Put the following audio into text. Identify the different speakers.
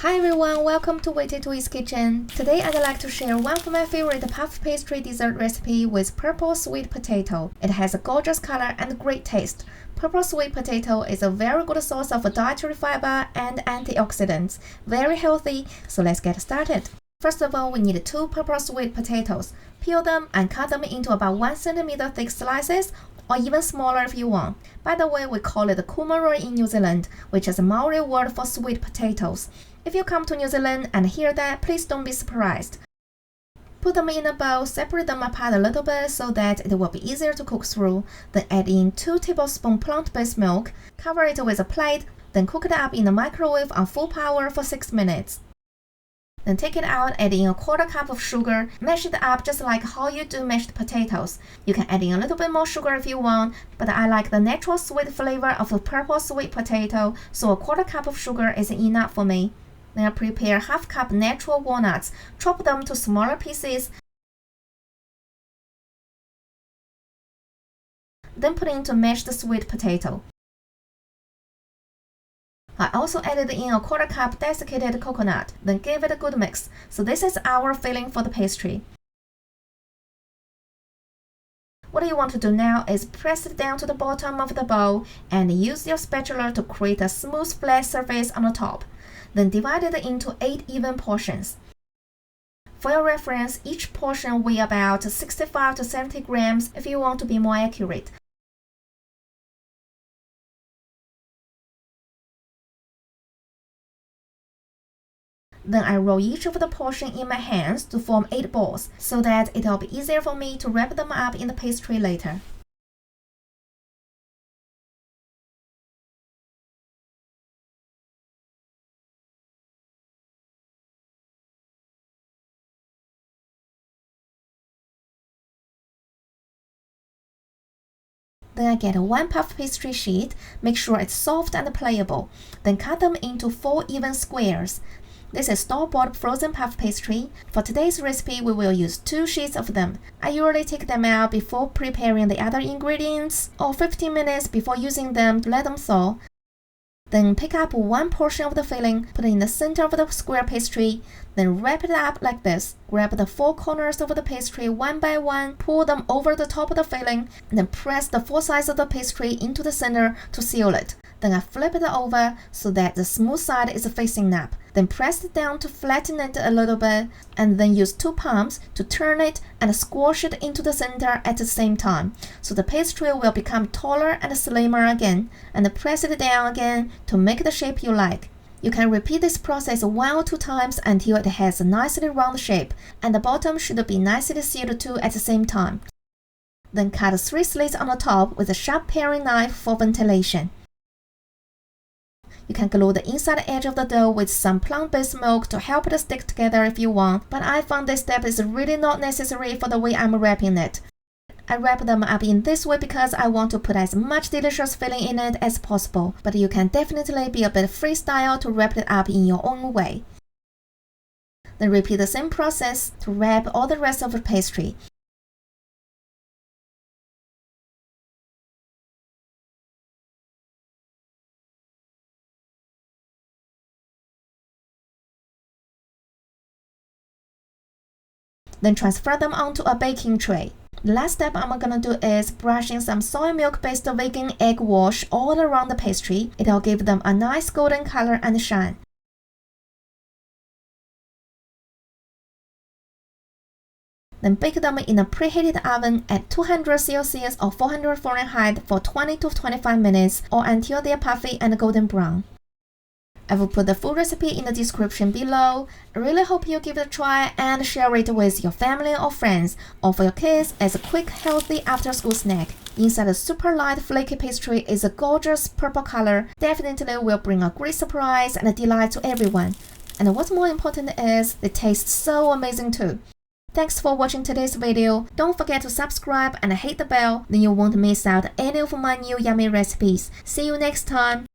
Speaker 1: Hi everyone, welcome to Witty's kitchen. Today I'd like to share one of my favorite puff pastry dessert recipe with purple sweet potato. It has a gorgeous color and great taste. Purple sweet potato is a very good source of dietary fiber and antioxidants. Very healthy, so let's get started. First of all, we need 2 purple sweet potatoes. Peel them and cut them into about 1 cm thick slices, or even smaller if you want. By the way, we call it kumara in New Zealand, which is a Maori word for sweet potatoes. If you come to New Zealand and hear that, please don't be surprised. Put them in a bowl, separate them apart a little bit so that it will be easier to cook through. Then add in 2 tablespoons plant-based milk, cover it with a plate, then cook it up in the microwave on full power for 6 minutes. Then take it out, add in a 1/4 cup of sugar, mash it up just like how you do mashed potatoes. You can add in a little bit more sugar if you want, but I like the natural sweet flavor of the purple sweet potato, so a 1/4 cup of sugar is enough for me. Then I prepare 1/2 cup natural walnuts, chop them to smaller pieces, then put into mashed sweet potato. I also added in a 1/4 cup desiccated coconut, then give it a good mix. So this is our filling for the pastry. What you want to do now is press it down to the bottom of the bowl and use your spatula to create a smooth flat surface on the top. Then divide it into 8 even portions. For your reference, each portion weighs about 65 to 70 grams if you want to be more accurate. Then I roll each of the portion in my hands to form 8 balls so that it'll be easier for me to wrap them up in the pastry later. Then I get 1 puff pastry sheet, make sure it's soft and pliable, then cut them into 4 even squares. This is store-bought frozen puff pastry. For today's recipe, we will use 2 sheets of them. I usually take them out before preparing the other ingredients, or 15 minutes before using them to let them thaw. Then pick up 1 portion of the filling, put it in the center of the square pastry, then wrap it up like this. Grab the 4 corners of the pastry one by one, pull them over the top of the filling, then press the 4 sides of the pastry into the center to seal it. Then I flip it over so that the smooth side is facing up. Then press it down to flatten it a little bit, and then use 2 palms to turn it and squash it into the center at the same time. So the pastry will become taller and slimmer again, and press it down again to make the shape you like. You can repeat this process 1 or 2 times until it has a nicely round shape, and the bottom should be nicely sealed too at the same time. Then cut 3 slits on the top with a sharp paring knife for ventilation. You can glue the inside edge of the dough with some plant-based milk to help it stick together if you want, but I found this step is really not necessary for the way I'm wrapping it. I wrap them up in this way because I want to put as much delicious filling in it as possible, but you can definitely be a bit freestyle to wrap it up in your own way. Then repeat the same process to wrap all the rest of the pastry. Then transfer them onto a baking tray. The last step I'm gonna do is brushing some soy milk-based vegan egg wash all around the pastry. It'll give them a nice golden color and shine. Then bake them in a preheated oven at 200 Celsius or 400 Fahrenheit for 20 to 25 minutes or until they are puffy and golden brown. I will put the full recipe in the description below. I really hope you give it a try and share it with your family or friends, or for your kids as a quick, healthy after-school snack. Inside the super light flaky pastry is a gorgeous purple color. Definitely will bring a great surprise and a delight to everyone. And what's more important is, it tastes so amazing too. Thanks for watching today's video. Don't forget to subscribe and hit the bell, then you won't miss out any of my new yummy recipes. See you next time!